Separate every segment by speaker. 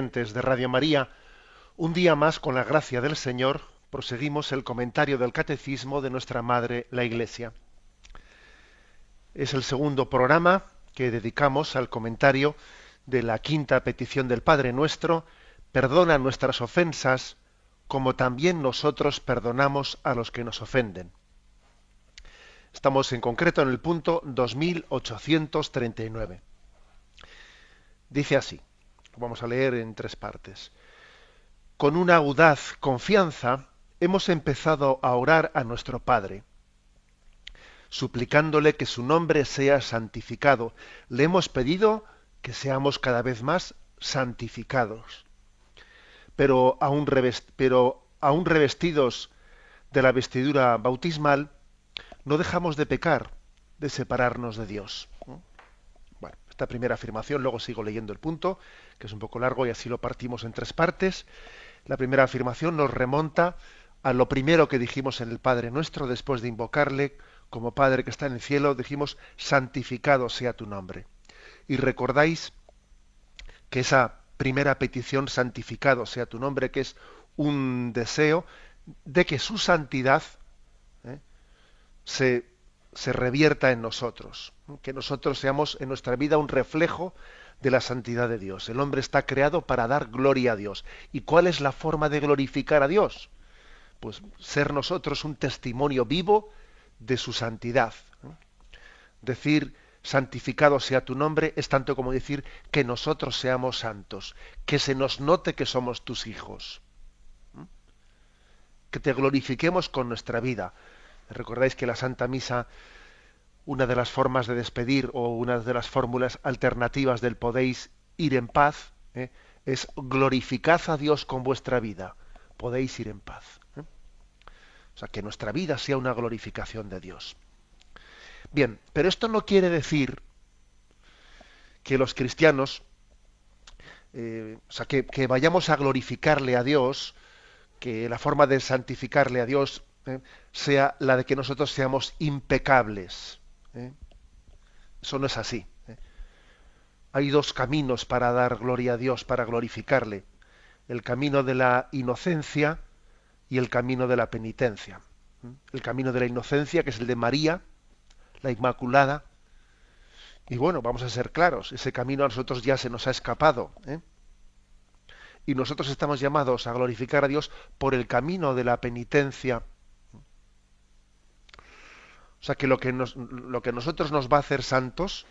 Speaker 1: De Radio María, un día más, con la gracia del Señor, proseguimos el comentario del Catecismo de nuestra Madre, la Iglesia. Es el segundo programa que dedicamos al comentario de la quinta petición del Padre Nuestro: perdona nuestras ofensas, como también nosotros perdonamos a los que nos ofenden. Estamos en concreto en el punto 2839. Dice así, vamos a leer en tres partes. Con una audaz confianza hemos empezado a orar a nuestro Padre, suplicándole que su nombre sea santificado. Le hemos pedido que seamos cada vez más santificados. Pero aún revestidos de la vestidura bautismal, no dejamos de pecar, de separarnos de Dios. Bueno, esta primera afirmación, luego sigo leyendo el punto, que es un poco largo y así lo partimos en tres partes. La primera afirmación nos remonta a lo primero que dijimos en el Padre Nuestro, después de invocarle como Padre que está en el cielo. Dijimos: santificado sea tu nombre. Y recordáis que esa primera petición, santificado sea tu nombre, que es un deseo de que su santidad ¿eh? se revierta en nosotros, que nosotros seamos en nuestra vida un reflejo de la santidad de Dios. El hombre está creado para dar gloria a Dios. ¿Y cuál es la forma de glorificar a Dios? Pues ser nosotros un testimonio vivo de su santidad. Decir santificado sea tu nombre es tanto como decir que nosotros seamos santos, que se nos note que somos tus hijos, que te glorifiquemos con nuestra vida. Recordáis que la Santa Misa, una de las formas de despedir o una de las fórmulas alternativas del podéis ir en paz, es glorificad a Dios con vuestra vida, podéis ir en paz. O sea, que nuestra vida sea una glorificación de Dios. Bien, pero esto no quiere decir que los cristianos, que vayamos a glorificarle a Dios, que la forma de santificarle a Dios sea la de que nosotros seamos impecables. Eso no es así. Hay dos caminos para dar gloria a Dios, para glorificarle: el camino de la inocencia y el camino de la penitencia. El camino de la inocencia, que es el de María, la Inmaculada. Y bueno, vamos a ser claros, ese camino a nosotros ya se nos ha escapado, y nosotros estamos llamados a glorificar a Dios por el camino de la penitencia. O sea que lo que a nosotros nos va a hacer santos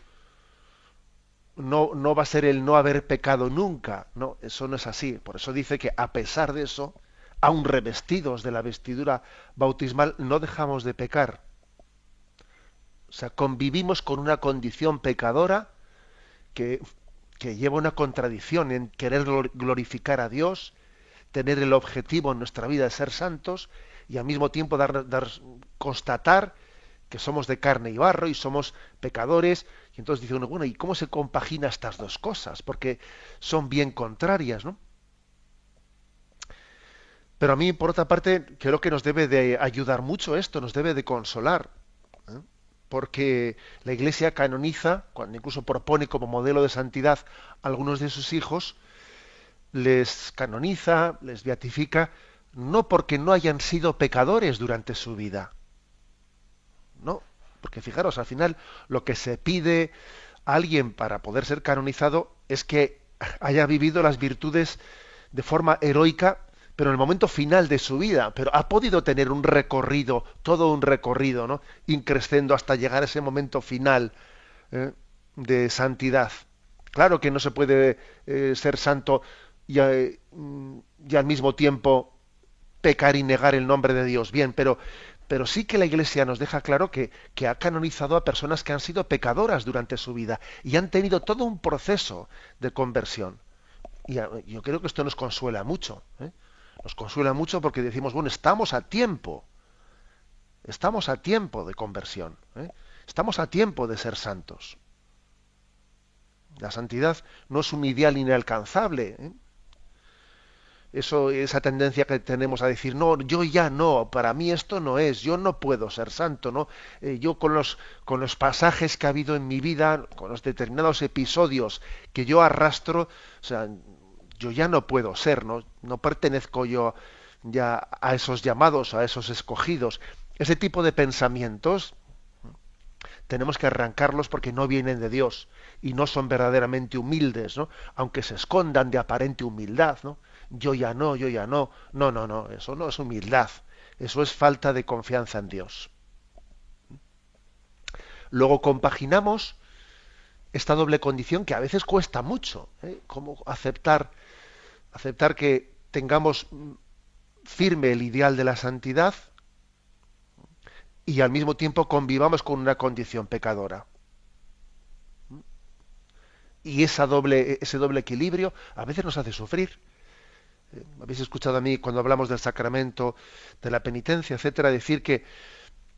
Speaker 1: no va a ser el no haber pecado nunca. No, eso no es así. Por eso dice que a pesar de eso, aun revestidos de la vestidura bautismal, no dejamos de pecar. O sea, convivimos con una condición pecadora que lleva una contradicción en querer glorificar a Dios, tener el objetivo en nuestra vida de ser santos, y al mismo tiempo constatar que somos de carne y barro y somos pecadores. Y entonces dice uno, bueno, ¿y cómo se compagina estas dos cosas? Porque son bien contrarias, ¿no? Pero a mí, por otra parte, creo que nos debe de ayudar mucho esto, nos debe de consolar, porque la Iglesia canoniza, cuando incluso propone como modelo de santidad a algunos de sus hijos, les canoniza, les beatifica, no porque no hayan sido pecadores durante su vida, no, porque fijaros, al final lo que se pide a alguien para poder ser canonizado es que haya vivido las virtudes de forma heroica, pero en el momento final de su vida, pero ha podido tener un recorrido, todo un recorrido, ¿no? Increscendo hasta llegar a ese momento final de santidad. Claro que no se puede ser santo y al mismo tiempo pecar y negar el nombre de Dios. Bien, pero sí que la Iglesia nos deja claro que ha canonizado a personas que han sido pecadoras durante su vida y han tenido todo un proceso de conversión. Y yo creo que esto nos consuela mucho. Nos consuela mucho porque decimos, bueno, estamos a tiempo de conversión, estamos a tiempo de ser santos. La santidad no es un ideal inalcanzable, esa tendencia que tenemos a decir, no, yo ya no, para mí esto no es, yo no puedo ser santo, ¿no? Yo con los pasajes que ha habido en mi vida, con los determinados episodios que yo arrastro, o sea, yo ya no puedo ser, no pertenezco yo ya a esos llamados, a esos escogidos. Ese tipo de pensamientos tenemos que arrancarlos porque no vienen de Dios y no son verdaderamente humildes, ¿no? Aunque se escondan de aparente humildad, ¿no? Yo ya no, yo ya no. No, no, no, eso no es humildad. Eso es falta de confianza en Dios. Luego compaginamos esta doble condición que a veces cuesta mucho, ¿eh? Como aceptar que tengamos firme el ideal de la santidad y al mismo tiempo convivamos con una condición pecadora. Y ese doble equilibrio a veces nos hace sufrir. Habéis escuchado a mí cuando hablamos del sacramento, de la penitencia, etcétera, decir que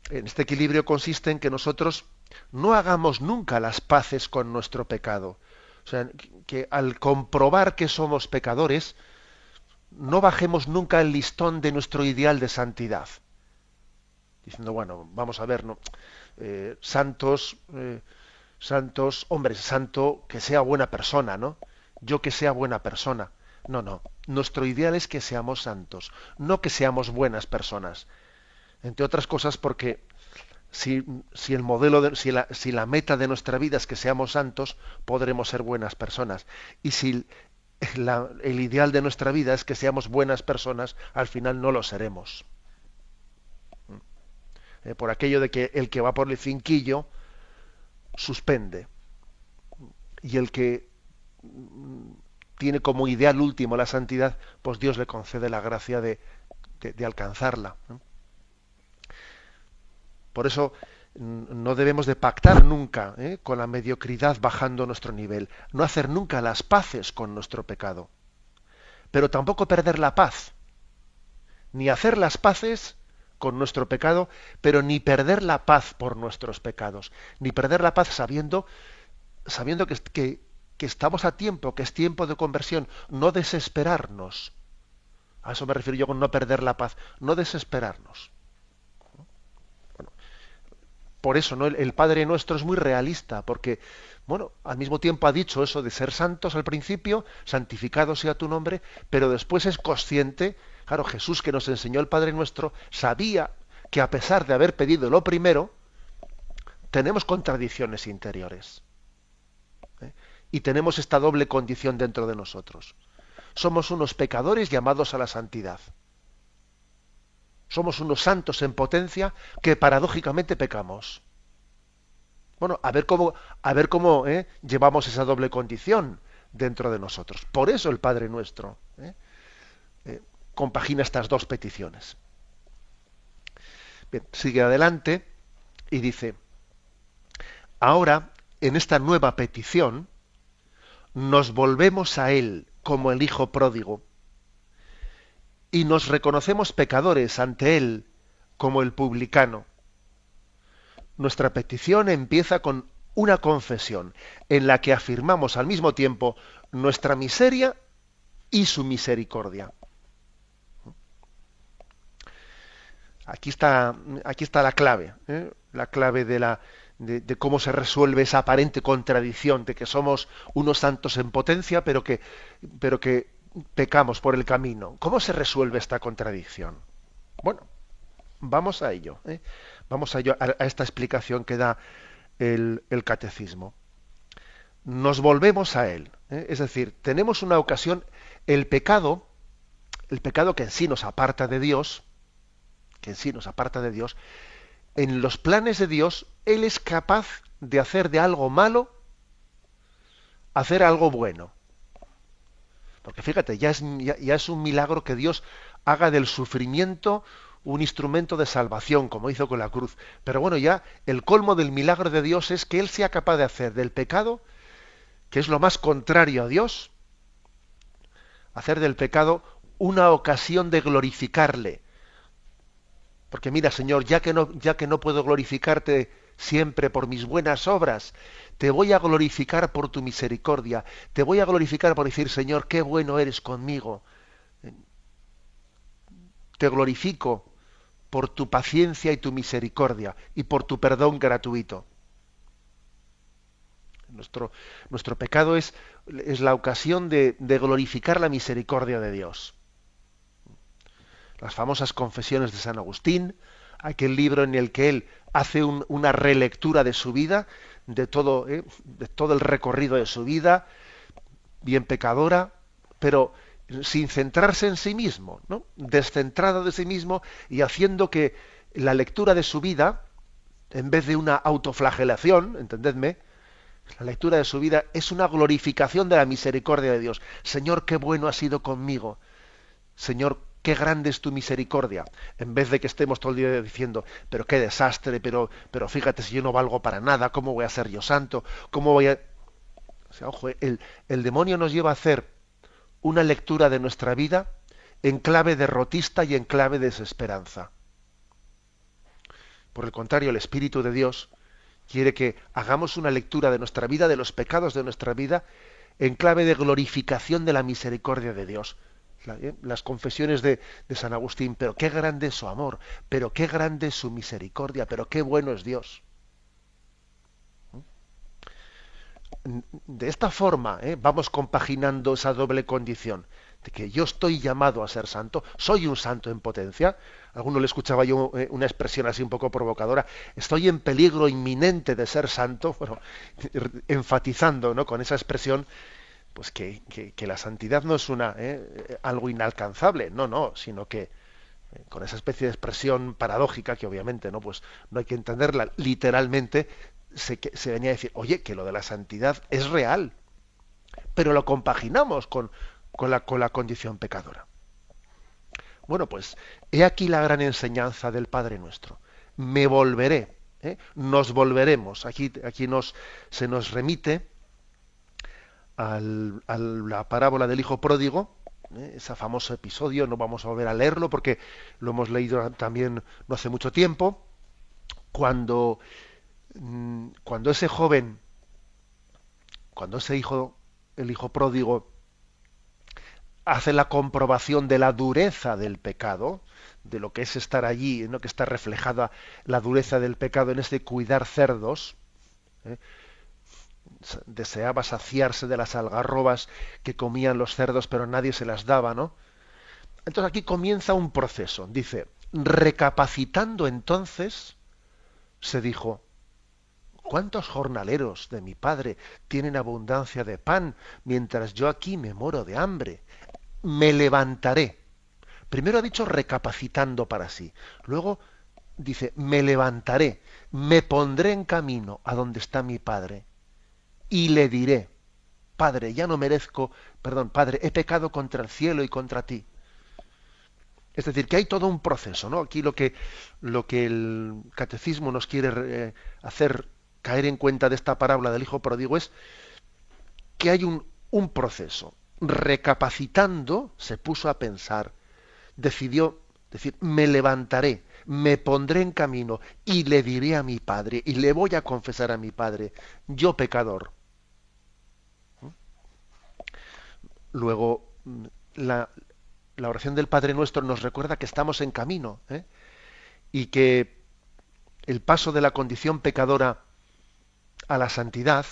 Speaker 1: en este equilibrio consiste en que nosotros no hagamos nunca las paces con nuestro pecado. O sea, que al comprobar que somos pecadores, no bajemos nunca el listón de nuestro ideal de santidad. Diciendo, bueno, vamos a ver, ¿no? Santos, hombre, santo que sea buena persona, ¿no? Yo que sea buena persona. No, no. Nuestro ideal es que seamos santos, no que seamos buenas personas. Entre otras cosas porque si el modelo si la meta de nuestra vida es que seamos santos, podremos ser buenas personas. Y si el ideal de nuestra vida es que seamos buenas personas, al final no lo seremos. Por aquello de que el que va por el cinquillo suspende. Y el que tiene como ideal último la santidad, pues Dios le concede la gracia de alcanzarla. Por eso no debemos de pactar nunca con la mediocridad bajando nuestro nivel, no hacer nunca las paces con nuestro pecado, pero tampoco perder la paz, ni hacer las paces con nuestro pecado, pero ni perder la paz por nuestros pecados, ni perder la paz sabiendo que estamos a tiempo, que es tiempo de conversión, no desesperarnos. A eso me refiero yo con no perder la paz, no desesperarnos. Por eso, ¿no? El Padre Nuestro es muy realista, porque, bueno, al mismo tiempo ha dicho eso de ser santos al principio, santificado sea tu nombre, pero después es consciente, claro, Jesús que nos enseñó el Padre Nuestro, sabía que a pesar de haber pedido lo primero, tenemos contradicciones interiores. Y tenemos esta doble condición dentro de nosotros. Somos unos pecadores llamados a la santidad. Somos unos santos en potencia que paradójicamente pecamos. Bueno, a ver cómo llevamos esa doble condición dentro de nosotros. Por eso el Padre Nuestro compagina estas dos peticiones. Bien, sigue adelante y dice, ahora, en esta nueva petición, nos volvemos a Él como el Hijo pródigo y nos reconocemos pecadores ante Él como el publicano. Nuestra petición empieza con una confesión en la que afirmamos al mismo tiempo nuestra miseria y su misericordia. Aquí está la clave, la clave de cómo se resuelve esa aparente contradicción de que somos unos santos en potencia, pero que pecamos por el camino. ¿Cómo se resuelve esta contradicción? Bueno, vamos a ello. Vamos a esta explicación que da el catecismo. Nos volvemos a Él. Es decir, tenemos una ocasión, el pecado que en sí nos aparta de Dios, en los planes de Dios, Él es capaz de hacer de algo malo, hacer algo bueno. Porque fíjate, ya es un milagro que Dios haga del sufrimiento un instrumento de salvación, como hizo con la cruz. Pero bueno, ya el colmo del milagro de Dios es que Él sea capaz de hacer del pecado, que es lo más contrario a Dios, hacer del pecado una ocasión de glorificarle. Porque mira, Señor, ya que no puedo glorificarte siempre por mis buenas obras, te voy a glorificar por tu misericordia, te voy a glorificar por decir, Señor, qué bueno eres conmigo. Te glorifico por tu paciencia y tu misericordia y por tu perdón gratuito. Nuestro pecado es es la ocasión de glorificar la misericordia de Dios. Las famosas confesiones de San Agustín, aquel libro en el que él hace una relectura de su vida, de todo el recorrido de su vida, bien pecadora, pero sin centrarse en sí mismo, ¿no? Descentrado de sí mismo y haciendo que la lectura de su vida, en vez de una autoflagelación, entendedme, la lectura de su vida es una glorificación de la misericordia de Dios. Señor, qué bueno has sido conmigo. Señor, qué grande es tu misericordia. En vez de que estemos todo el día diciendo, pero qué desastre, pero fíjate si yo no valgo para nada, ¿cómo voy a ser yo santo? ¿Cómo voy a...? O sea, ojo, el demonio nos lleva a hacer una lectura de nuestra vida en clave derrotista y en clave de desesperanza. Por el contrario, el Espíritu de Dios quiere que hagamos una lectura de nuestra vida, de los pecados de nuestra vida, en clave de glorificación de la misericordia de Dios. Las confesiones de San Agustín, pero qué grande es su amor, pero qué grande es su misericordia, pero qué bueno es Dios. De esta forma vamos compaginando esa doble condición de que yo estoy llamado a ser santo, soy un santo en potencia. A alguno le escuchaba yo una expresión así un poco provocadora, estoy en peligro inminente de ser santo, bueno, enfatizando, ¿no?, con esa expresión pues que la santidad no es algo inalcanzable, no, sino que con esa especie de expresión paradójica que obviamente no, pues no hay que entenderla literalmente, se venía a decir, oye, que lo de la santidad es real, pero lo compaginamos con la condición pecadora. Bueno, pues he aquí la gran enseñanza del Padre Nuestro. Me volveré, nos volveremos. Aquí se nos remite a la parábola del Hijo Pródigo, ese famoso episodio. No vamos a volver a leerlo porque lo hemos leído también no hace mucho tiempo, cuando ese joven, cuando el hijo pródigo, hace la comprobación de la dureza del pecado, de lo que es estar allí, ¿no?, que está reflejada la dureza del pecado en este cuidar cerdos, ¿eh? Deseaba saciarse de las algarrobas que comían los cerdos, pero nadie se las daba, ¿no? Entonces aquí comienza un proceso. Dice, recapacitando entonces, se dijo, ¿cuántos jornaleros de mi padre tienen abundancia de pan, mientras yo aquí me muero de hambre? Me levantaré. Primero ha dicho recapacitando para sí. Luego dice, me levantaré, me pondré en camino a donde está mi padre y le diré, Padre, Padre, he pecado contra el cielo y contra ti. Es decir, que hay todo un proceso, ¿no? Aquí lo que el catecismo nos quiere hacer caer en cuenta de esta parábola del Hijo Pródigo es que hay un proceso. Recapacitando, se puso a pensar, decidió decir, me levantaré, me pondré en camino y le diré a mi Padre, y le voy a confesar a mi Padre, yo pecador. Luego, la oración del Padre Nuestro nos recuerda que estamos en camino, y que el paso de la condición pecadora a la santidad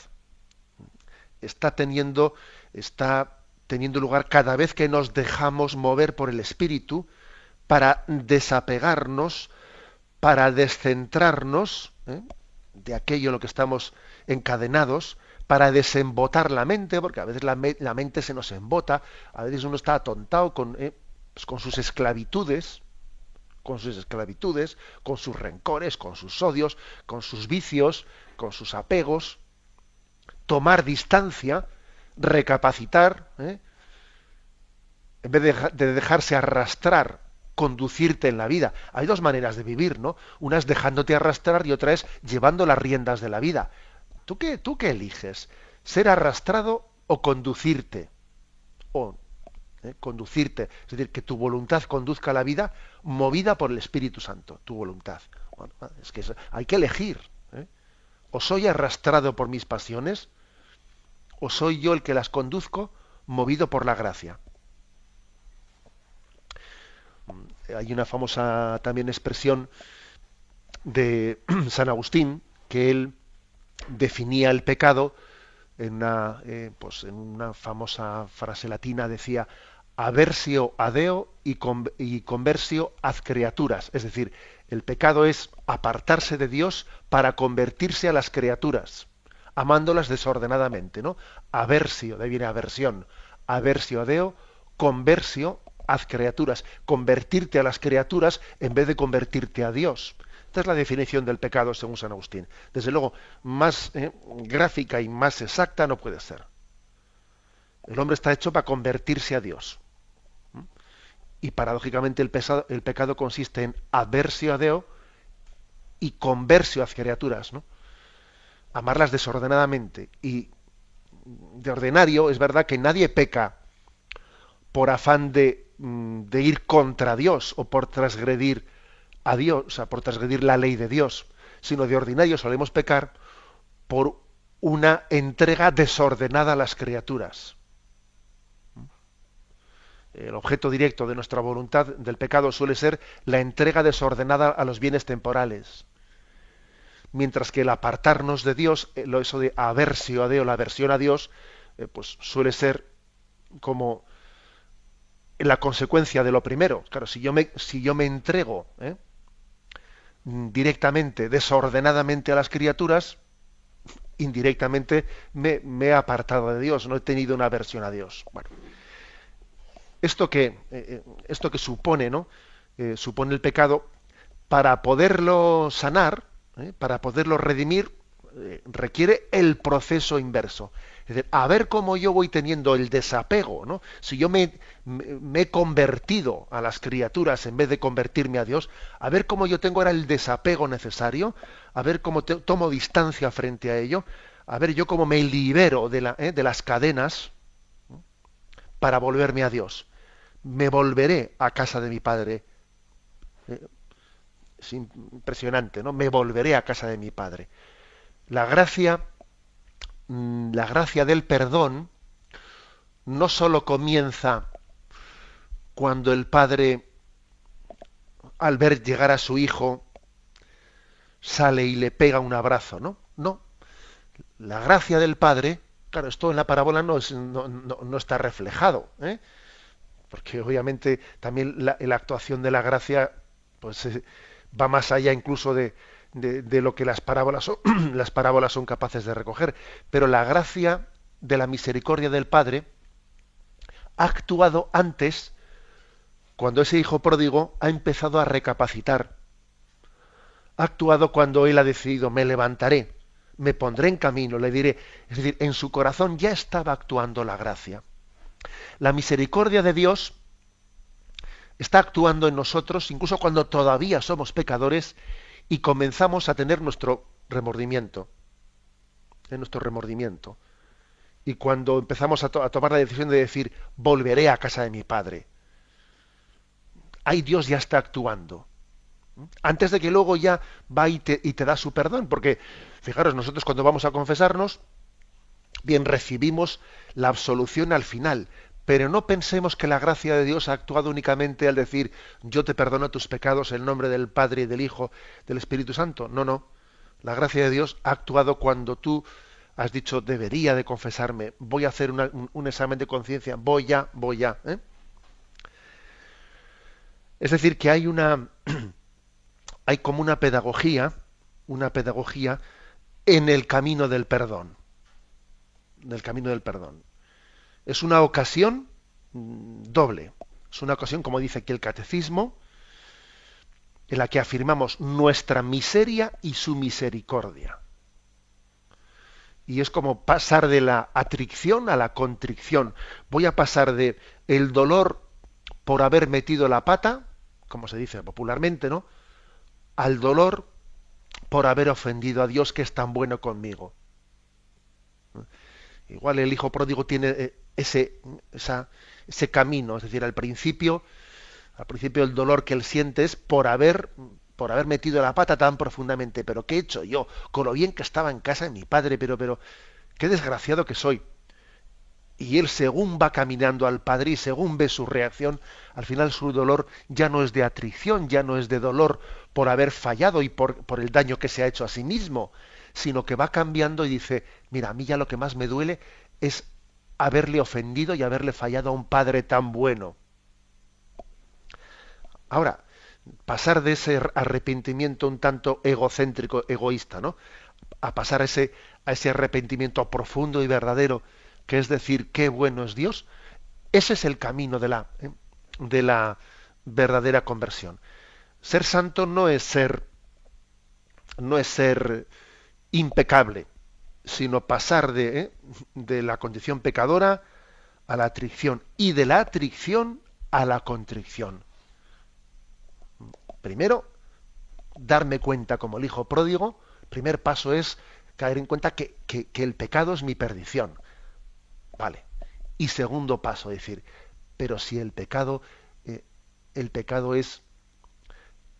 Speaker 1: está teniendo lugar cada vez que nos dejamos mover por el Espíritu para desapegarnos, para descentrarnos de aquello en lo que estamos encadenados, para desembotar la mente, porque a veces la mente se nos embota, a veces uno está atontado pues con sus esclavitudes, con sus rencores, con sus odios, con sus vicios, con sus apegos. Tomar distancia, recapacitar, en vez de dejarse arrastrar, conducirte en la vida. Hay dos maneras de vivir, ¿no? Una es dejándote arrastrar y otra es llevando las riendas de la vida. ¿Tú qué eliges? ¿Ser arrastrado o conducirte? Conducirte, es decir, que tu voluntad conduzca la vida movida por el Espíritu Santo, tu voluntad. Bueno, es que hay que elegir. O soy arrastrado por mis pasiones, o soy yo el que las conduzco movido por la gracia. Hay una famosa también expresión de San Agustín, que él definía el pecado pues en una famosa frase latina decía aversio a Deo y conversio ad criaturas. Es decir, el pecado es apartarse de Dios para convertirse a las criaturas, amándolas desordenadamente, ¿no? Aversio, de ahí viene aversión, aversio a Deo, conversio ad criaturas, convertirte a las criaturas en vez de convertirte a Dios. Esta es la definición del pecado según San Agustín. Desde luego, más gráfica y más exacta no puede ser. El hombre está hecho para convertirse a Dios. Y paradójicamente el pecado consiste en aversio a Deo y conversio a las criaturas, ¿no? Amarlas desordenadamente. Y de ordinario es verdad que nadie peca por afán de ir contra Dios o por transgredir a Dios, o sea, por transgredir la ley de Dios, sino de ordinario solemos pecar por una entrega desordenada a las criaturas. El objeto directo de nuestra voluntad del pecado suele ser la entrega desordenada a los bienes temporales. Mientras que el apartarnos de Dios, eso de aversio a Dios, la aversión a Dios, pues suele ser como la consecuencia de lo primero. Claro, si yo me entrego directamente, desordenadamente a las criaturas, indirectamente me he apartado de Dios, no he tenido una aversión a Dios. Bueno, esto que supone, ¿no? Supone el pecado, para poderlo sanar, para poderlo redimir, requiere el proceso inverso. Es decir, a ver cómo yo voy teniendo el desapego, ¿no? Si yo me he convertido a las criaturas en vez de convertirme a Dios, a ver cómo yo tengo ahora el desapego necesario, a ver cómo tomo distancia frente a ello, a ver yo cómo me libero de las cadenas, ¿no? Para volverme a Dios. Me volveré a casa de mi padre. Es impresionante, ¿no? Me volveré a casa de mi padre. La gracia del perdón no sólo comienza cuando el padre, al ver llegar a su hijo, sale y le pega un abrazo, ¿no? No. La gracia del padre, claro, esto en la parábola no está reflejado, porque obviamente también la actuación de la gracia pues va más allá incluso de lo que las parábolas son, las parábolas son capaces de recoger. Pero la gracia de la misericordia del Padre ha actuado antes, cuando ese hijo pródigo ha empezado a recapacitar. Ha actuado cuando él ha decidido, me levantaré, me pondré en camino, le diré. Es decir, en su corazón ya estaba actuando la gracia. La misericordia de Dios está actuando en nosotros incluso cuando todavía somos pecadores y comenzamos a tener nuestro remordimiento. Y cuando empezamos a tomar la decisión de decir, volveré a casa de mi padre. Ahí Dios ya está actuando. Antes de que luego ya va y te da su perdón. Porque, fijaros, nosotros cuando vamos a confesarnos, bien, recibimos la absolución al final. Pero no pensemos que la gracia de Dios ha actuado únicamente al decir, yo te perdono tus pecados en nombre del Padre y del Hijo, del Espíritu Santo. No, no. La gracia de Dios ha actuado cuando tú has dicho, debería de confesarme, voy a hacer un examen de conciencia, voy ya. Es decir, que hay hay como una pedagogía en el camino del perdón. Es una ocasión doble. Es una ocasión, como dice aquí el catecismo, en la que afirmamos nuestra miseria y su misericordia. Y es como pasar de la atricción a la contrición. Voy a pasar de el dolor por haber metido la pata, como se dice popularmente, ¿no?, al dolor por haber ofendido a Dios, que es tan bueno conmigo. Igual el hijo pródigo tiene ese camino, es decir, al principio el dolor que él siente es por haber metido la pata tan profundamente. Pero ¿qué he hecho yo? Con lo bien que estaba en casa de mi padre, pero qué desgraciado que soy. Y él, según va caminando al Padre y según ve su reacción, al final su dolor ya no es de atrición, ya no es de dolor por haber fallado y por el daño que se ha hecho a sí mismo, sino que va cambiando y dice, mira, a mí ya lo que más me duele es haberle ofendido y haberle fallado a un padre tan bueno. Ahora, pasar de ese arrepentimiento un tanto egocéntrico, egoísta, ¿no? A pasar a ese arrepentimiento profundo y verdadero, que es decir, qué bueno es Dios, ese es el camino de la verdadera conversión. Ser santo no es ser impecable, sino pasar de la condición pecadora a la atrición y de la atrición a la contrición. Primero, darme cuenta como el hijo pródigo. Primer paso es caer en cuenta que el pecado es mi perdición. Vale. Y segundo paso, decir, pero si el pecado es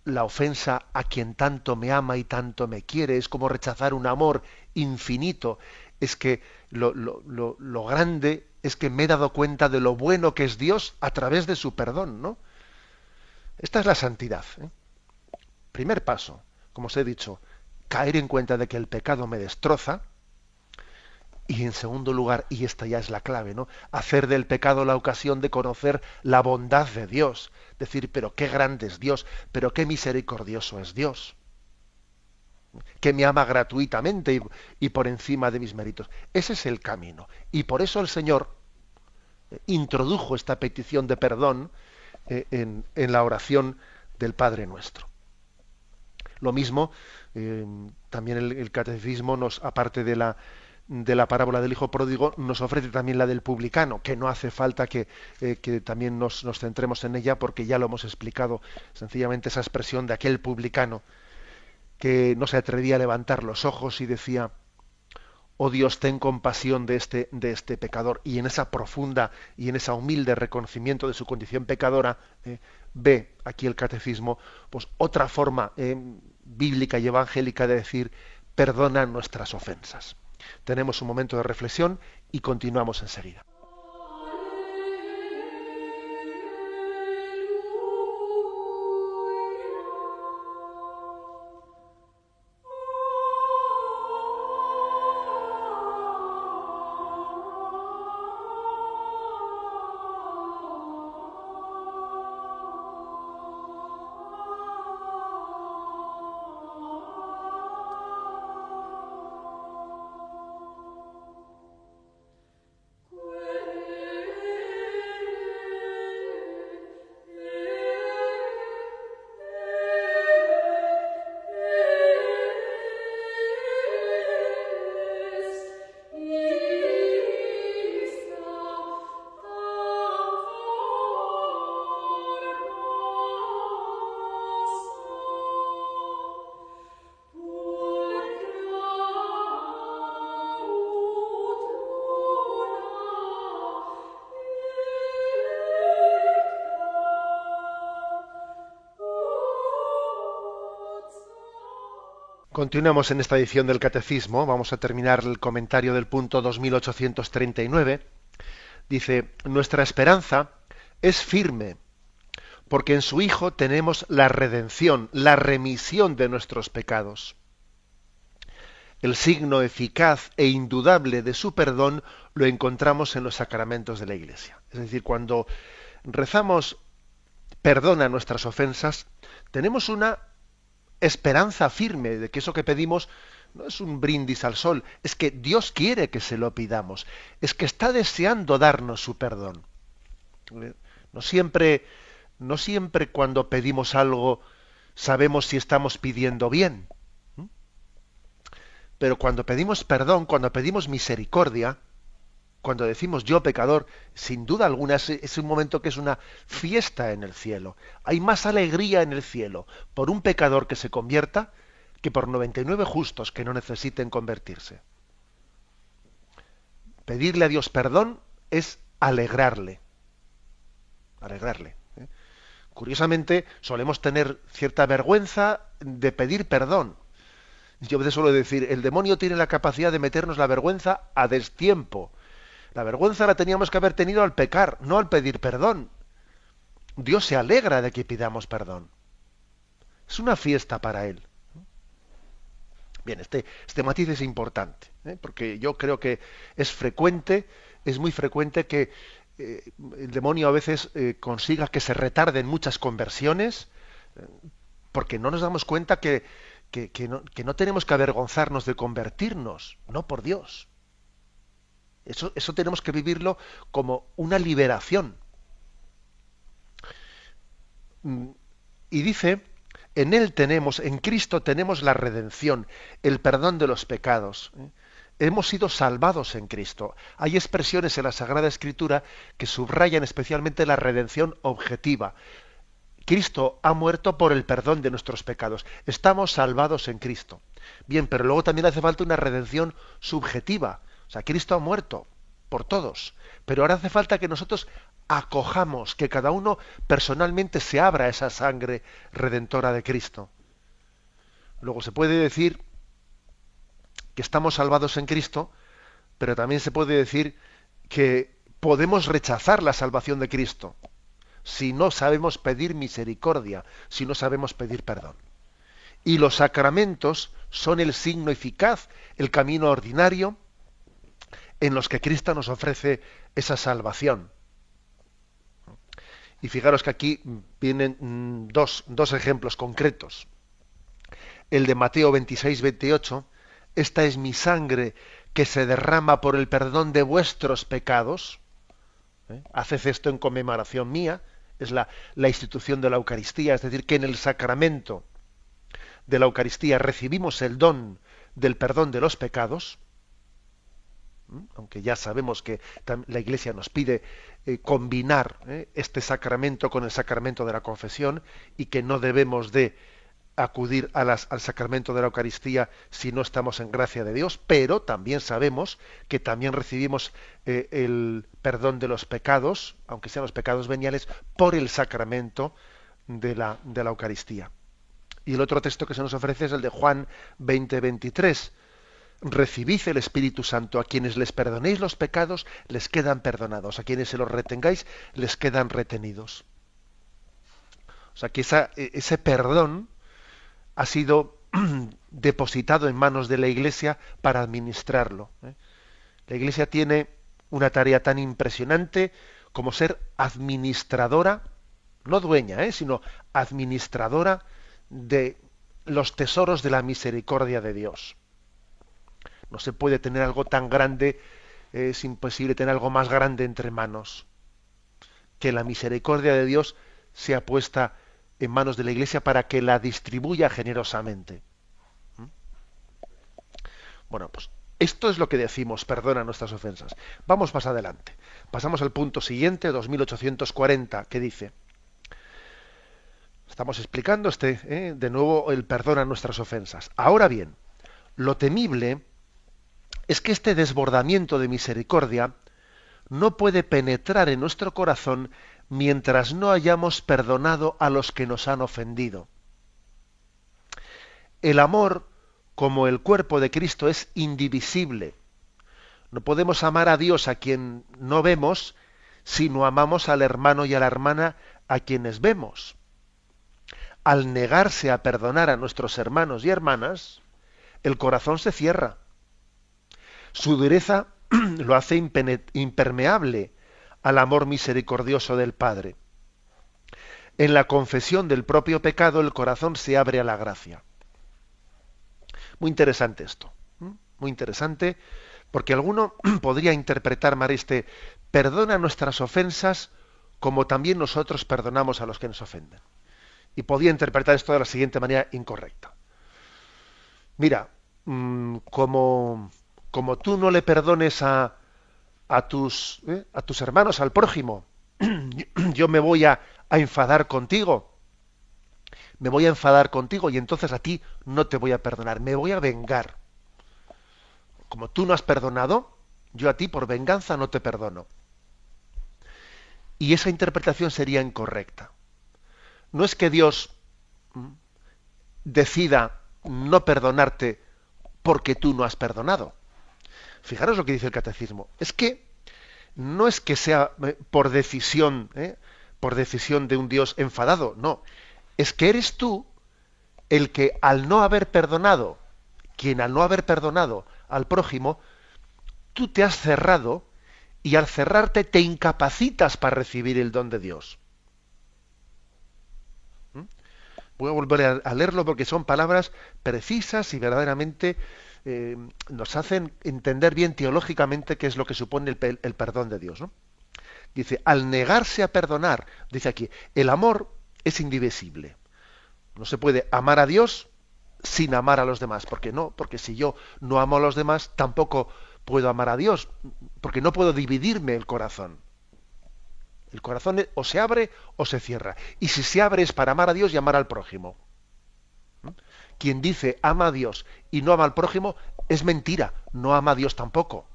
Speaker 1: la ofensa a quien tanto me ama y tanto me quiere, es como rechazar un amor infinito. Es que lo grande es que me he dado cuenta de lo bueno que es Dios a través de su perdón, ¿no? Esta es la santidad, ¿eh? Primer paso, como os he dicho, caer en cuenta de que el pecado me destroza. Y en segundo lugar, y esta ya es la clave, ¿no? Hacer del pecado la ocasión de conocer la bondad de Dios. Decir, pero qué grande es Dios, pero qué misericordioso es Dios, que me ama gratuitamente y por encima de mis méritos. Ese es el camino. Y por eso el Señor introdujo esta petición de perdón en la oración del Padre Nuestro. Lo mismo, también el catecismo nos, aparte de la parábola del hijo pródigo, nos ofrece también la del publicano, que no hace falta que también nos centremos en ella, porque ya lo hemos explicado. Sencillamente esa expresión de aquel publicano que no se atrevía a levantar los ojos y decía, oh Dios, ten compasión de este pecador, y en esa profunda y en esa humilde reconocimiento de su condición pecadora, ve aquí el catecismo pues otra forma bíblica y evangélica de decir, perdona nuestras ofensas. Tenemos un momento de reflexión y continuamos enseguida. Continuamos en esta edición del Catecismo. Vamos a terminar el comentario del punto 2839. Dice, nuestra esperanza es firme, porque en su Hijo tenemos la redención, la remisión de nuestros pecados. El signo eficaz e indudable de su perdón lo encontramos en los sacramentos de la Iglesia. Es decir, cuando rezamos perdona nuestras ofensas, tenemos una esperanza firme de que eso que pedimos no es un brindis al sol, es que Dios quiere que se lo pidamos, es que está deseando darnos su perdón. No siempre cuando pedimos algo sabemos si estamos pidiendo bien. Pero cuando pedimos perdón, cuando pedimos misericordia, cuando decimos yo pecador, sin duda alguna es un momento que es una fiesta en el cielo. Hay más alegría en el cielo por un pecador que se convierta que por 99 justos que no necesiten convertirse. Pedirle a Dios perdón es alegrarle. Alegrarle. Curiosamente, solemos tener cierta vergüenza de pedir perdón. Yo a veces suelo decir, el demonio tiene la capacidad de meternos la vergüenza a destiempo. La vergüenza la teníamos que haber tenido al pecar, no al pedir perdón. Dios se alegra de que pidamos perdón. Es una fiesta para Él. Bien, este matiz es importante, porque yo creo que es frecuente, es muy frecuente que el demonio a veces consiga que se retarden muchas conversiones, eh, porque no nos damos cuenta que no tenemos que avergonzarnos de convertirnos, no por Dios. Eso tenemos que vivirlo como una liberación. Y dice, en Cristo tenemos la redención, el perdón de los pecados. Hemos sido salvados en Cristo. Hay expresiones en la Sagrada Escritura que subrayan especialmente la redención objetiva. Cristo ha muerto por el perdón de nuestros pecados. Estamos salvados en Cristo. Bien, pero luego también hace falta una redención subjetiva. O sea, Cristo ha muerto por todos. Pero ahora hace falta que nosotros acojamos, que cada uno personalmente se abra a esa sangre redentora de Cristo. Luego se puede decir que estamos salvados en Cristo, pero también se puede decir que podemos rechazar la salvación de Cristo si no sabemos pedir misericordia, si no sabemos pedir perdón. Y los sacramentos son el signo eficaz, el camino ordinario en los que Cristo nos ofrece esa salvación. Y fijaros que aquí vienen dos ejemplos concretos. El de Mateo 26-28, esta es mi sangre que se derrama por el perdón de vuestros pecados. Haced esto en conmemoración mía. Es la institución de la Eucaristía, es decir, que en el sacramento de la Eucaristía recibimos el don del perdón de los pecados, aunque ya sabemos que la Iglesia nos pide combinar este sacramento con el sacramento de la confesión y que no debemos de acudir al sacramento de la Eucaristía si no estamos en gracia de Dios, pero también sabemos que también recibimos el perdón de los pecados, aunque sean los pecados veniales, por el sacramento de la Eucaristía. Y el otro texto que se nos ofrece es el de Juan 20-23. Recibid el Espíritu Santo, a quienes les perdonéis los pecados, les quedan perdonados, a quienes se los retengáis, les quedan retenidos. O sea que ese perdón ha sido depositado en manos de la Iglesia para administrarlo. La Iglesia tiene una tarea tan impresionante como ser administradora, no dueña, sino administradora de los tesoros de la misericordia de Dios. No se puede tener algo tan grande, es imposible tener algo más grande entre manos. Que la misericordia de Dios sea puesta en manos de la Iglesia para que la distribuya generosamente. Bueno, pues esto es lo que decimos, perdona nuestras ofensas. Vamos más adelante. Pasamos al punto siguiente, 2840, que dice, estamos explicando de nuevo el perdón a nuestras ofensas. Ahora bien, lo temible es que este desbordamiento de misericordia no puede penetrar en nuestro corazón mientras no hayamos perdonado a los que nos han ofendido. El amor, como el cuerpo de Cristo, es indivisible. No podemos amar a Dios a quien no vemos si no amamos al hermano y a la hermana a quienes vemos. Al negarse a perdonar a nuestros hermanos y hermanas, el corazón se cierra. Su dureza lo hace impermeable al amor misericordioso del Padre. En la confesión del propio pecado, el corazón se abre a la gracia. Muy interesante esto. Muy interesante, porque alguno podría interpretar mal perdona nuestras ofensas como también nosotros perdonamos a los que nos ofenden. Y podría interpretar esto de la siguiente manera incorrecta. Mira, como tú no le perdones a tus hermanos, al prójimo, yo me voy a enfadar contigo. Me voy a enfadar contigo y entonces a ti no te voy a perdonar, me voy a vengar. Como tú no has perdonado, yo a ti por venganza no te perdono. Y esa interpretación sería incorrecta. No es que Dios decida no perdonarte porque tú no has perdonado. Fijaros lo que dice el catecismo. No es que sea por decisión de un Dios enfadado, no. Es que eres tú el que al no haber perdonado quien al no haber perdonado al prójimo, tú te has cerrado y al cerrarte te incapacitas para recibir el don de Dios. ¿Mm? Voy a volver a leerlo porque son palabras precisas y verdaderamente nos hacen entender bien teológicamente qué es lo que supone el perdón de Dios, ¿no? Dice, al negarse a perdonar, dice aquí, el amor es indivisible. No se puede amar a Dios sin amar a los demás. ¿Por qué no? Porque si yo no amo a los demás, tampoco puedo amar a Dios, porque no puedo dividirme el corazón. El corazón o se abre o se cierra. Y si se abre es para amar a Dios y amar al prójimo. ¿Mm? Quien dice ama a Dios y no ama al prójimo es mentira, no ama a Dios tampoco.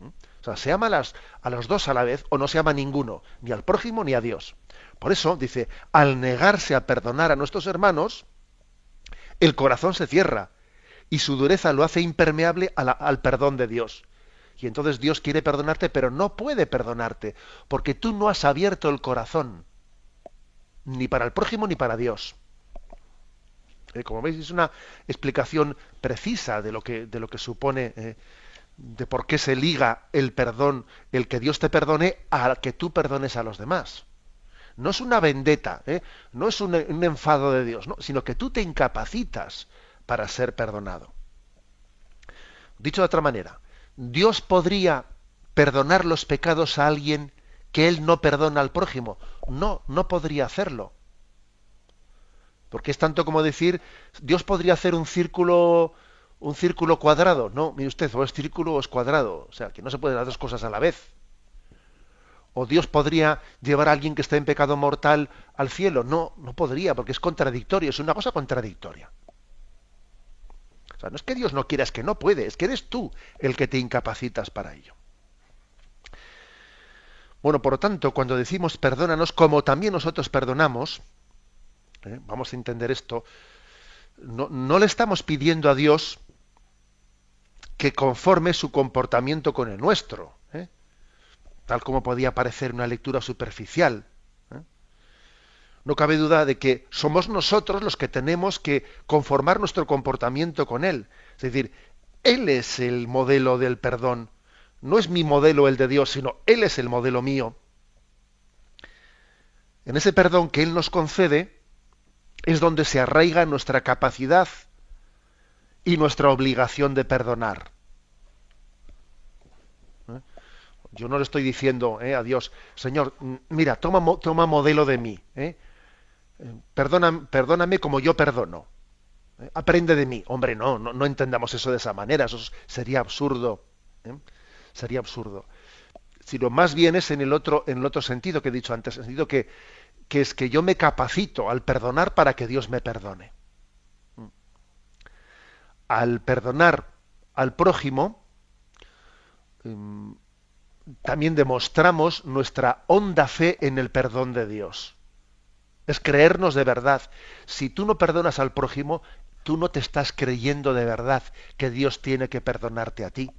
Speaker 1: O sea, se ama a los dos a la vez o no se ama a ninguno, ni al prójimo ni a Dios. Por eso, dice, al negarse a perdonar a nuestros hermanos, el corazón se cierra y su dureza lo hace impermeable al perdón de Dios. Y entonces Dios quiere perdonarte, pero no puede perdonarte, porque tú no has abierto el corazón, ni para el prójimo ni para Dios. Como veis, es una explicación precisa de lo que supone, de por qué se liga el perdón, el que Dios te perdone, a que tú perdones a los demás. No es una vendetta, no es un enfado de Dios, no, sino que tú te incapacitas para ser perdonado. Dicho de otra manera, ¿Dios podría perdonar los pecados a alguien que Él no perdona al prójimo? No, no podría hacerlo. Porque es tanto como decir, Dios podría hacer un círculo cuadrado. No, mire usted, o es círculo o es cuadrado. O sea, que no se pueden las dos cosas a la vez. ¿O Dios podría llevar a alguien que esté en pecado mortal al cielo? No, no podría, porque es contradictorio, es una cosa contradictoria. O sea, no es que Dios no quiera, es que no puede, es que eres tú el que te incapacitas para ello. Bueno, por lo tanto, cuando decimos perdónanos como también nosotros perdonamos, vamos a entender esto, no le estamos pidiendo a Dios que conforme su comportamiento con el nuestro, tal como podía parecer una lectura superficial. No cabe duda de que somos nosotros los que tenemos que conformar nuestro comportamiento con Él. Es decir, Él es el modelo del perdón. No es mi modelo el de Dios, sino Él es el modelo mío. En ese perdón que Él nos concede es donde se arraiga nuestra capacidad y nuestra obligación de perdonar. Yo no le estoy diciendo a Dios, Señor, mira, toma modelo de mí. Perdóname como yo perdono. Aprende de mí. Hombre, no entendamos eso de esa manera. Eso sería absurdo. Sería absurdo. Sino más bien es en el otro sentido que he dicho antes, en el sentido que es que yo me capacito al perdonar para que Dios me perdone. Al perdonar al prójimo, también demostramos nuestra honda fe en el perdón de Dios. Es creernos de verdad. Si tú no perdonas al prójimo, tú no te estás creyendo de verdad que Dios tiene que perdonarte a ti.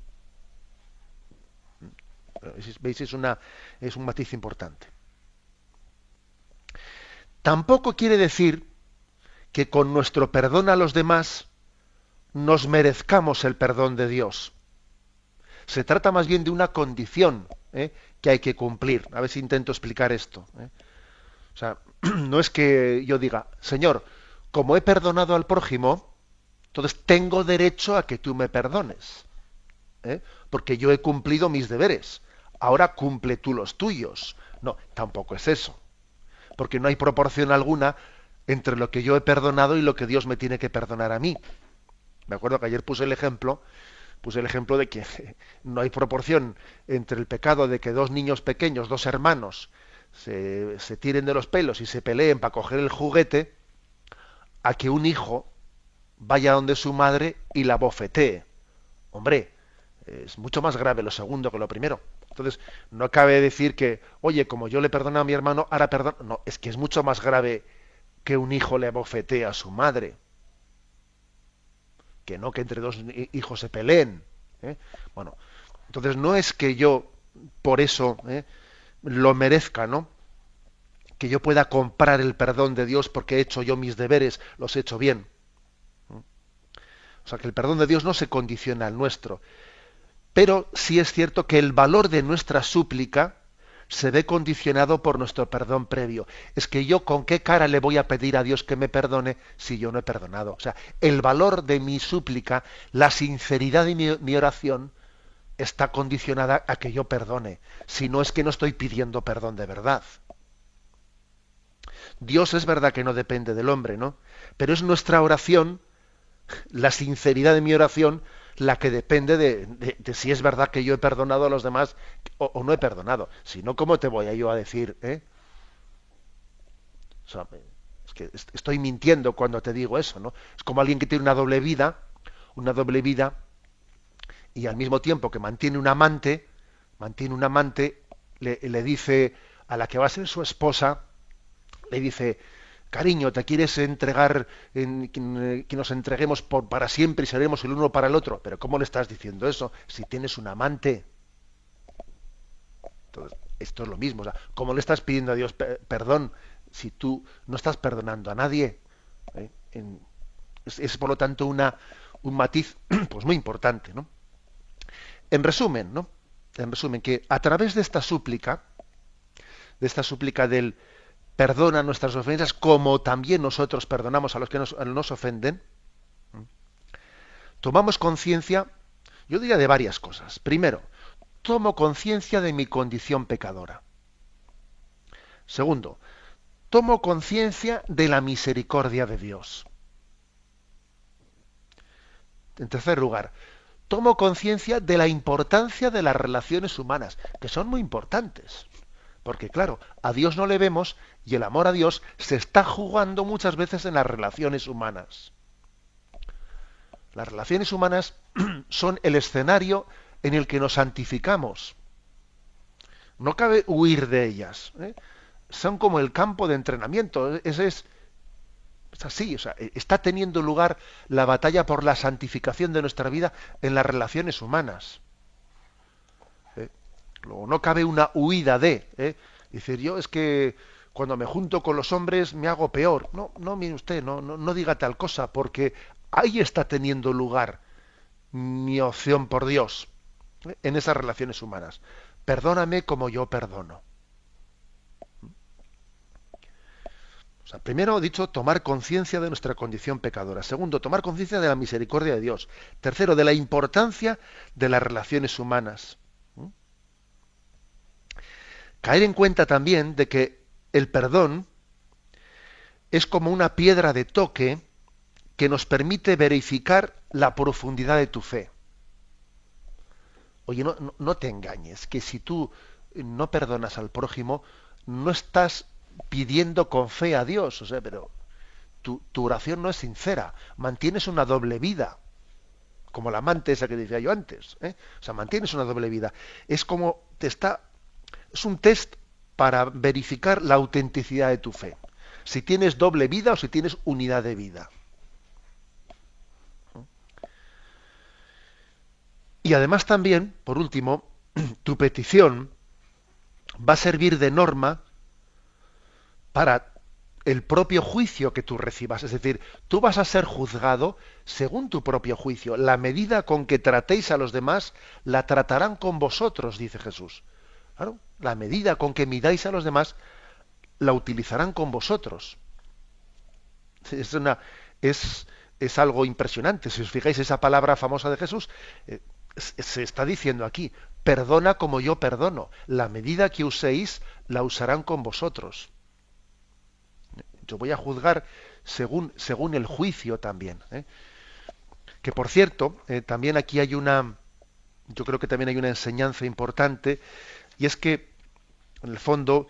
Speaker 1: ¿Veis? Es un matiz importante. Tampoco quiere decir que con nuestro perdón a los demás nos merezcamos el perdón de Dios. Se trata más bien de una condición que hay que cumplir. A ver si intento explicar esto. O sea, no es que yo diga, Señor, como he perdonado al prójimo, entonces tengo derecho a que tú me perdones. Porque yo he cumplido mis deberes. Ahora cumple tú los tuyos. No, tampoco es eso. Porque no hay proporción alguna entre lo que yo he perdonado y lo que Dios me tiene que perdonar a mí. Me acuerdo que ayer puse el ejemplo de que no hay proporción entre el pecado de que dos niños pequeños, dos hermanos, se tiren de los pelos y se peleen para coger el juguete, a que un hijo vaya donde su madre y la bofetee. Hombre, es mucho más grave lo segundo que lo primero. Entonces, no cabe decir que, oye, como yo le perdono a mi hermano, ahora perdono. No, es que es mucho más grave que un hijo le bofetee a su madre. Que no que entre dos hijos se peleen. Bueno, entonces no es que yo por eso lo merezca, ¿no? Que yo pueda comprar el perdón de Dios porque he hecho yo mis deberes, los he hecho bien. O sea, que el perdón de Dios no se condiciona al nuestro. Pero sí es cierto que el valor de nuestra súplica se ve condicionado por nuestro perdón previo. Es que yo con qué cara le voy a pedir a Dios que me perdone si yo no he perdonado. O sea, el valor de mi súplica, la sinceridad de mi oración está condicionada a que yo perdone. Si no, es que no estoy pidiendo perdón de verdad. Dios es verdad que no depende del hombre, ¿no? Pero es nuestra oración, la sinceridad de mi oración, la que depende de si es verdad que yo he perdonado a los demás o no he perdonado. Si no, ¿cómo te voy a yo a decir, O sea, es que estoy mintiendo cuando te digo eso, ¿no? Es como alguien que tiene una doble vida, y al mismo tiempo que mantiene un amante, le dice a la que va a ser su esposa, le dice, cariño, ¿te quieres entregar, que nos entreguemos para siempre y seremos el uno para el otro? Pero ¿cómo le estás diciendo eso si tienes un amante? Entonces, esto es lo mismo. O sea, ¿cómo le estás pidiendo a Dios perdón si tú no estás perdonando a nadie? ¿Eh? Es, por lo tanto un matiz pues muy importante, ¿no? En resumen, ¿no? En resumen, que a través de esta súplica del perdona nuestras ofensas, como también nosotros perdonamos a los que nos ofenden, tomamos conciencia, yo diría, de varias cosas. Primero, tomo conciencia de mi condición pecadora. Segundo, tomo conciencia de la misericordia de Dios. En tercer lugar, tomo conciencia de la importancia de las relaciones humanas, que son muy importantes. Porque claro, a Dios no le vemos y el amor a Dios se está jugando muchas veces en las relaciones humanas. Las relaciones humanas son el escenario en el que nos santificamos. No cabe huir de ellas, ¿eh? Son como el campo de entrenamiento. Es así, o sea, está teniendo lugar la batalla por la santificación de nuestra vida en las relaciones humanas. Luego, no cabe una huida decir, yo es que cuando me junto con los hombres me hago peor. No, no, mire usted, no diga tal cosa, porque ahí está teniendo lugar mi opción por Dios, en esas relaciones humanas. Perdóname como yo perdono. O sea, primero he dicho tomar conciencia de nuestra condición pecadora. Segundo, tomar conciencia de la misericordia de Dios. Tercero, de la importancia de las relaciones humanas. Caer en cuenta también de que el perdón es como una piedra de toque que nos permite verificar la profundidad de tu fe. Oye, no te engañes, que si tú no perdonas al prójimo, no estás pidiendo con fe a Dios, o sea, pero tu oración no es sincera, mantienes una doble vida, como la amante esa que decía yo antes, ¿eh? O sea, mantienes una doble vida. Es como es un test para verificar la autenticidad de tu fe. Si tienes doble vida o si tienes unidad de vida. Y además también, por último, tu petición va a servir de norma para el propio juicio que tú recibas. Es decir, tú vas a ser juzgado según tu propio juicio. La medida con que tratéis a los demás, la tratarán con vosotros, dice Jesús. Claro, la medida con que midáis a los demás, la utilizarán con vosotros. Es algo impresionante. Si os fijáis, esa palabra famosa de Jesús, se está diciendo aquí, perdona como yo perdono. La medida que uséis, la usarán con vosotros. Yo voy a juzgar según el juicio también. Que por cierto, también aquí yo creo que también hay una enseñanza importante, y es que, en el fondo,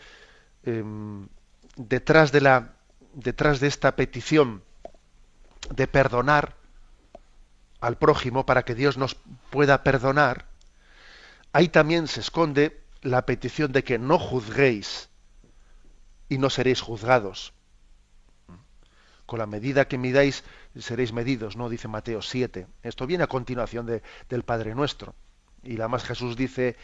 Speaker 1: detrás de esta petición de perdonar al prójimo para que Dios nos pueda perdonar, ahí también se esconde la petición de que no juzguéis y no seréis juzgados. Con la medida que midáis seréis medidos, ¿no? Dice Mateo 7. Esto viene a continuación del Padre Nuestro. Y además Jesús dice,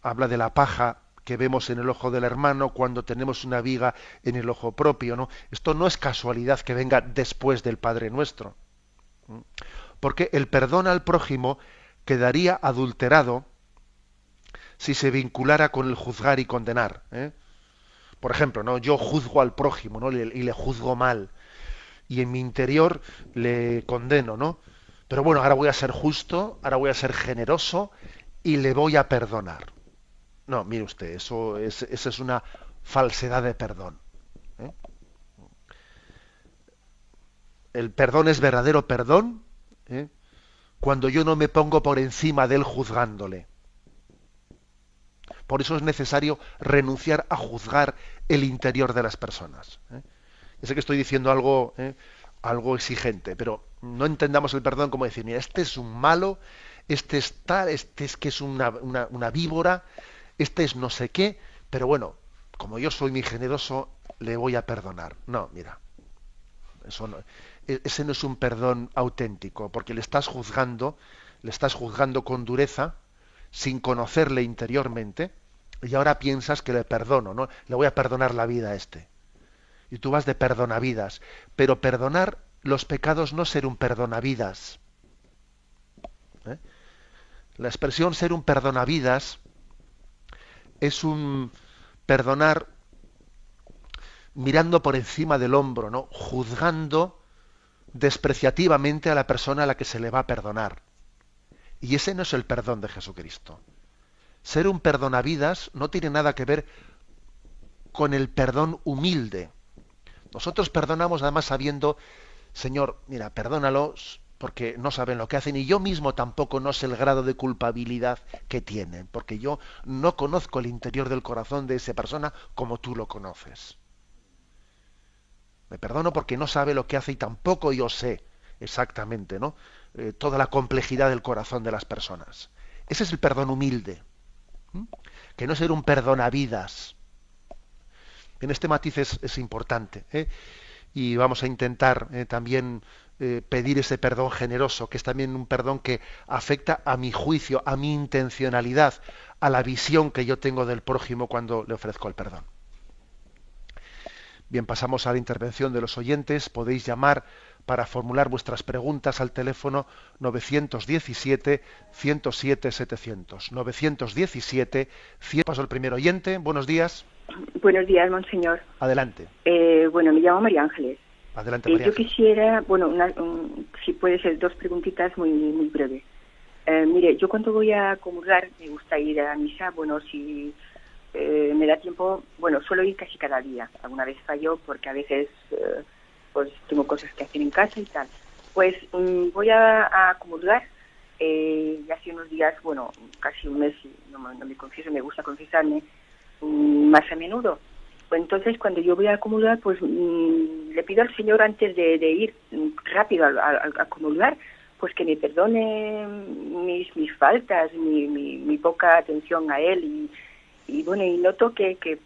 Speaker 1: habla de la paja que vemos en el ojo del hermano, cuando tenemos una viga en el ojo propio, ¿no? Esto no es casualidad que venga después del Padre Nuestro. Porque el perdón al prójimo quedaría adulterado si se vinculara con el juzgar y condenar. Por ejemplo, ¿no? Yo juzgo al prójimo, ¿no? Y le juzgo mal. Y en mi interior le condeno, ¿no? Pero bueno, ahora voy a ser justo, ahora voy a ser generoso y le voy a perdonar. No, mire usted, eso es una falsedad de perdón. ¿eh? El perdón es verdadero perdón ¿eh? Cuando yo no me pongo por encima de él juzgándole. Por eso es necesario renunciar a juzgar el interior de las personas. Ya sé que estoy diciendo algo exigente, pero no entendamos el perdón como decir, mira, este es un malo, este es tal, este es que es una víbora, este es no sé qué, pero bueno, como yo soy muy generoso, le voy a perdonar. No, mira, eso no, ese no es un perdón auténtico, porque le estás juzgando con dureza, sin conocerle interiormente, y ahora piensas que le perdono, ¿no? Le voy a perdonar la vida a este. Y tú vas de perdonavidas. Pero perdonar los pecados no ser un perdonavidas. ¿eh? La expresión ser un perdonavidas es un perdonar mirando por encima del hombro, ¿no? Juzgando despreciativamente a la persona a la que se le va a perdonar. Y ese no es el perdón de Jesucristo. Ser un perdonavidas no tiene nada que ver con el perdón humilde. Nosotros perdonamos además sabiendo, Señor, mira, perdónalos porque no saben lo que hacen y yo mismo tampoco no sé el grado de culpabilidad que tienen, porque yo no conozco el interior del corazón de esa persona como tú lo conoces. Me perdono porque no sabe lo que hace y tampoco yo sé exactamente, ¿no? Toda la complejidad del corazón de las personas. Ese es el perdón humilde, que no es ser un perdonavidas. En este matiz es importante, y vamos a intentar también pedir ese perdón generoso, que es también un perdón que afecta a mi juicio, a mi intencionalidad, a la visión que yo tengo del prójimo cuando le ofrezco el perdón. Bien, pasamos a la intervención de los oyentes. Podéis llamar para formular vuestras preguntas al teléfono 917-107-700. 917-100. Paso al primer oyente. Buenos días.
Speaker 2: Buenos días, monseñor.
Speaker 1: Adelante.
Speaker 2: Bueno, me llamo María Ángeles.
Speaker 1: Adelante, María
Speaker 2: Yo
Speaker 1: Ángeles.
Speaker 2: quisiera, bueno, si puede ser dos preguntitas muy breves. Mire, yo cuando voy a comulgar me gusta ir a misa, bueno, si me da tiempo, bueno, suelo ir casi cada día. Alguna vez fallo porque a veces pues tengo cosas que hacer en casa y tal. Pues voy a comulgar y hace unos días, bueno, casi un mes, no me confieso, me gusta confesarme más a menudo. Pues entonces cuando yo voy a comulgar, pues le pido al Señor antes de ir rápido a comulgar, pues que me perdone mis faltas, mi poca atención a Él y bueno, y noto que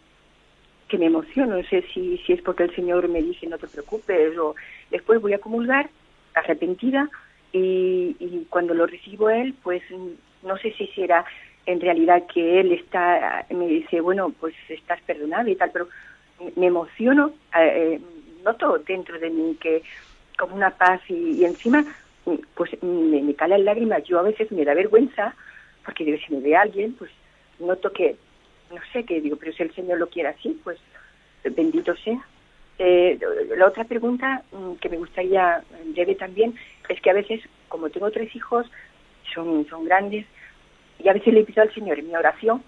Speaker 2: me emociono. No sé si es porque el Señor me dice no te preocupes, o después voy a comulgar arrepentida y cuando lo recibo Él, pues no sé si será en realidad que Él me dice, bueno, pues estás perdonado y tal, pero me emociono, noto dentro de mí que como una paz y encima pues me calan lágrimas. Yo a veces me da vergüenza porque digo, si me ve alguien, pues noto que no sé qué digo, pero si el Señor lo quiere así, pues bendito sea. La otra pregunta que me gustaría en breve también es que a veces, como tengo 3 hijos, son grandes, y a veces le pido al Señor en mi oración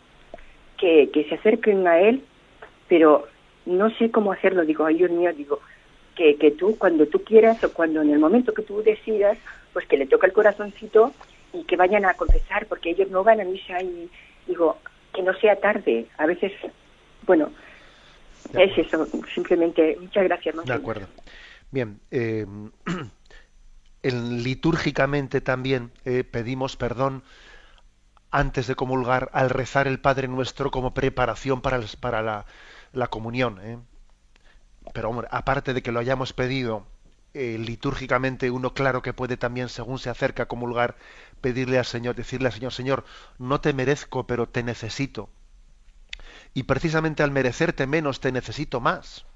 Speaker 2: que se acerquen a Él, pero no sé cómo hacerlo. Digo, ay Dios mío, digo, que tú, cuando tú quieras o cuando en el momento que tú decidas, pues que le toque el corazoncito y que vayan a confesar, porque ellos no van a misa y digo, que no sea tarde. A veces, bueno, es eso, simplemente. Muchas gracias,
Speaker 1: De acuerdo. Bien, litúrgicamente también pedimos perdón antes de comulgar al rezar el Padre Nuestro como preparación para la comunión. Pero hombre, aparte de que lo hayamos pedido litúrgicamente, uno claro que puede también, según se acerca a comulgar, pedirle al Señor, decirle al Señor, Señor, no te merezco, pero te necesito. y precisamente al merecerte menos te necesito más.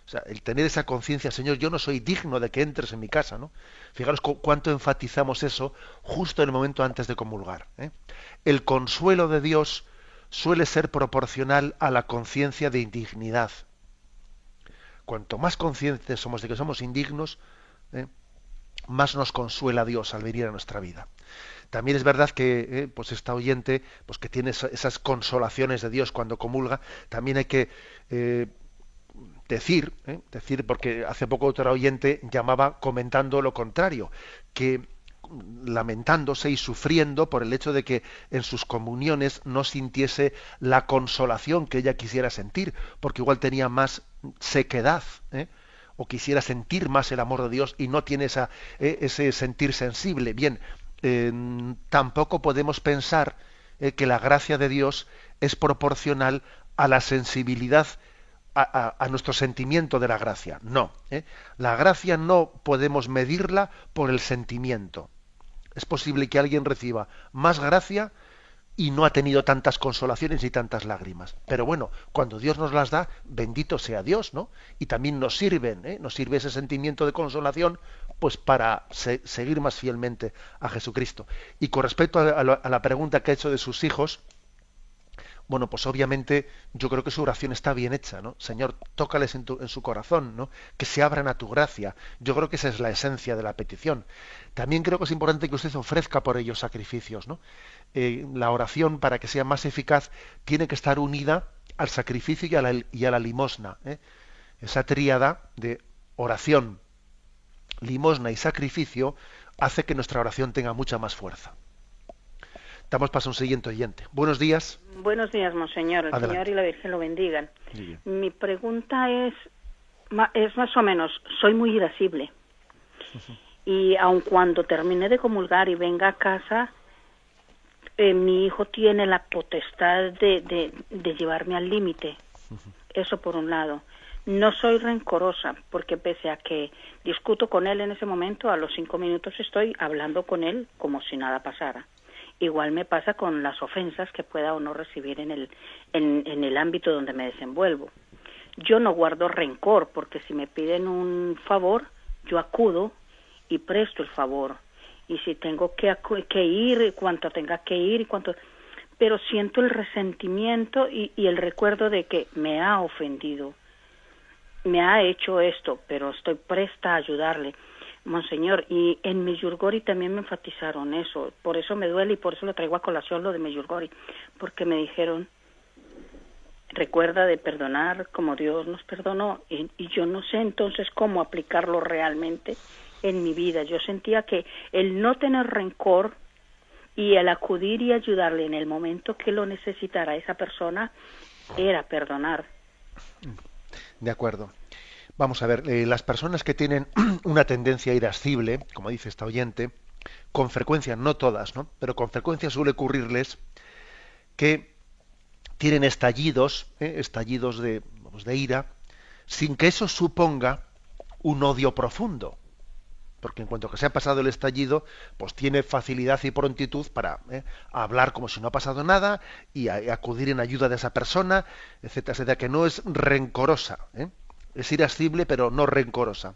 Speaker 1: O sea, el tener esa conciencia, Señor, yo no soy digno de que entres en mi casa, ¿no? Fijaros cuánto enfatizamos eso justo en el momento antes de comulgar. El consuelo de Dios suele ser proporcional a la conciencia de indignidad. Cuanto más conscientes somos de que somos indignos, más nos consuela Dios al venir a nuestra vida. También es verdad que pues esta oyente, pues que tiene esas consolaciones de Dios cuando comulga, también hay que decir, porque hace poco otra oyente llamaba comentando lo contrario, que lamentándose y sufriendo por el hecho de que en sus comuniones no sintiese la consolación que ella quisiera sentir, porque igual tenía más sequedad, o quisiera sentir más el amor de Dios y no tiene ese sentir sensible. Bien, tampoco podemos pensar que la gracia de Dios es proporcional a la sensibilidad a nuestro sentimiento de la gracia. No, la gracia no podemos medirla por el sentimiento. Es posible que alguien reciba más gracia y no ha tenido tantas consolaciones ni tantas lágrimas. Pero bueno, cuando Dios nos las da, bendito sea Dios, ¿no? Y también nos sirve ese sentimiento de consolación, pues para seguir más fielmente a Jesucristo. Y con respecto a la pregunta que ha hecho de sus hijos, bueno, pues obviamente yo creo que su oración está bien hecha, ¿no? Señor, tócales en su corazón, ¿no? Que se abran a tu gracia. Yo creo que esa es la esencia de la petición. También creo que es importante que usted ofrezca por ellos sacrificios, ¿no? La oración, para que sea más eficaz, tiene que estar unida al sacrificio y a la limosna. Esa tríada de oración, limosna y sacrificio hace que nuestra oración tenga mucha más fuerza. Damos paso a un siguiente oyente. Buenos días.
Speaker 3: Buenos días, monseñor. El
Speaker 1: Adelante.
Speaker 3: Señor y la Virgen lo bendigan.
Speaker 1: Sí.
Speaker 3: Mi pregunta es más o menos, soy muy irascible. Y aun cuando termine de comulgar y venga a casa, mi hijo tiene la potestad de llevarme al límite. Eso por un lado. No soy rencorosa, porque pese a que discuto con él en ese momento, a los 5 minutos estoy hablando con él como si nada pasara. Igual me pasa con las ofensas que pueda o no recibir en el ámbito donde me desenvuelvo. Yo no guardo rencor, porque si me piden un favor, yo acudo y presto el favor. Y si tengo que ir, cuanto tenga que ir, pero siento el resentimiento y el recuerdo de que me ha ofendido, me ha hecho esto, pero estoy presta a ayudarle. Monseñor, y en Medjugorje también me enfatizaron eso, por eso me duele y por eso lo traigo a colación lo de Medjugorje, porque me dijeron, recuerda de perdonar como Dios nos perdonó, y yo no sé entonces cómo aplicarlo realmente en mi vida. Yo sentía que el no tener rencor y el acudir y ayudarle en el momento que lo necesitara esa persona era perdonar.
Speaker 1: De acuerdo. Vamos a ver, las personas que tienen una tendencia irascible, como dice esta oyente, con frecuencia, no todas, ¿no? Pero con frecuencia suele ocurrirles que tienen estallidos de ira, sin que eso suponga un odio profundo. Porque en cuanto que se ha pasado el estallido, pues tiene facilidad y prontitud para hablar como si no ha pasado nada y acudir en ayuda de esa persona, etcétera, etcétera, que no es rencorosa, Es irascible, pero no rencorosa.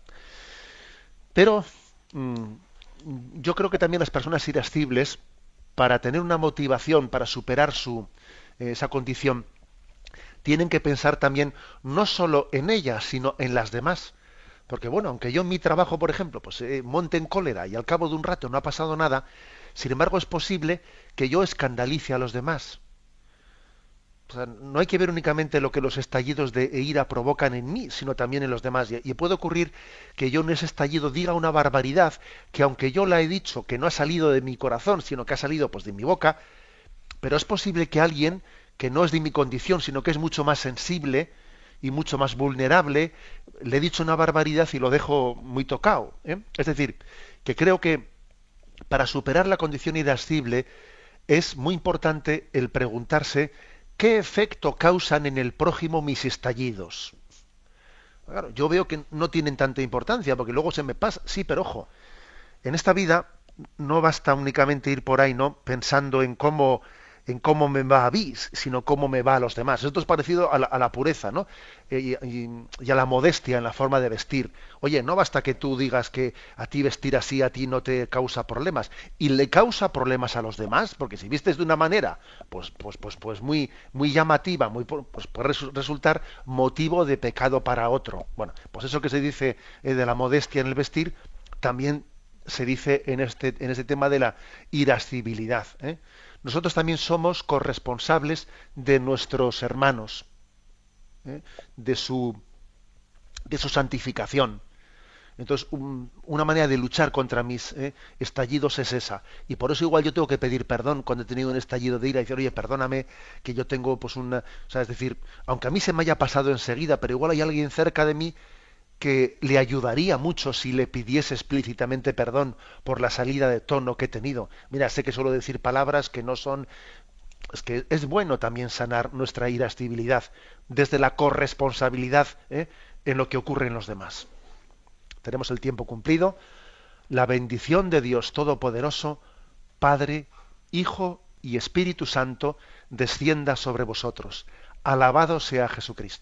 Speaker 1: Pero yo creo que también las personas irascibles, para tener una motivación, para superar esa condición, tienen que pensar también no solo en ellas, sino en las demás. Porque bueno, aunque yo en mi trabajo, por ejemplo, pues monte en cólera y al cabo de un rato no ha pasado nada, sin embargo es posible que yo escandalice a los demás. O sea, no hay que ver únicamente lo que los estallidos de ira provocan en mí, sino también en los demás. Y puede ocurrir que yo en ese estallido diga una barbaridad que, aunque yo la he dicho, que no ha salido de mi corazón, sino que ha salido pues de mi boca, pero es posible que alguien que no es de mi condición, sino que es mucho más sensible y mucho más vulnerable, le he dicho una barbaridad y lo dejo muy tocado. Es decir, que creo que para superar la condición irascible es muy importante el preguntarse ¿qué efecto causan en el prójimo mis estallidos? Claro, yo veo que no tienen tanta importancia, porque luego se me pasa. Sí, pero ojo, en esta vida no basta únicamente ir por ahí, ¿no?, pensando en cómo en cómo me va a mí, sino cómo me va a los demás. Esto es parecido a la pureza, ¿no? Y a la modestia en la forma de vestir. Oye, no basta que tú digas que a ti vestir así a ti no te causa problemas, y le causa problemas a los demás, porque si vistes de una manera, pues muy, muy llamativa, pues puede resultar motivo de pecado para otro. Bueno, pues eso que se dice de la modestia en el vestir, también se dice en este tema de la irascibilidad, ¿eh? Nosotros también somos corresponsables de nuestros hermanos, ¿eh? de su santificación. Entonces, una manera de luchar contra mis estallidos es esa. Y por eso igual yo tengo que pedir perdón cuando he tenido un estallido de ira y decir, oye, perdóname, que yo tengo pues una... O sea, es decir, aunque a mí se me haya pasado enseguida, pero igual hay alguien cerca de mí que le ayudaría mucho si le pidiese explícitamente perdón por la salida de tono que he tenido. Mira, sé que suelo decir palabras que no son... Es que es bueno también sanar nuestra irascibilidad desde la corresponsabilidad en lo que ocurre en los demás. Tenemos el tiempo cumplido. La bendición de Dios Todopoderoso, Padre, Hijo y Espíritu Santo, descienda sobre vosotros. Alabado sea Jesucristo.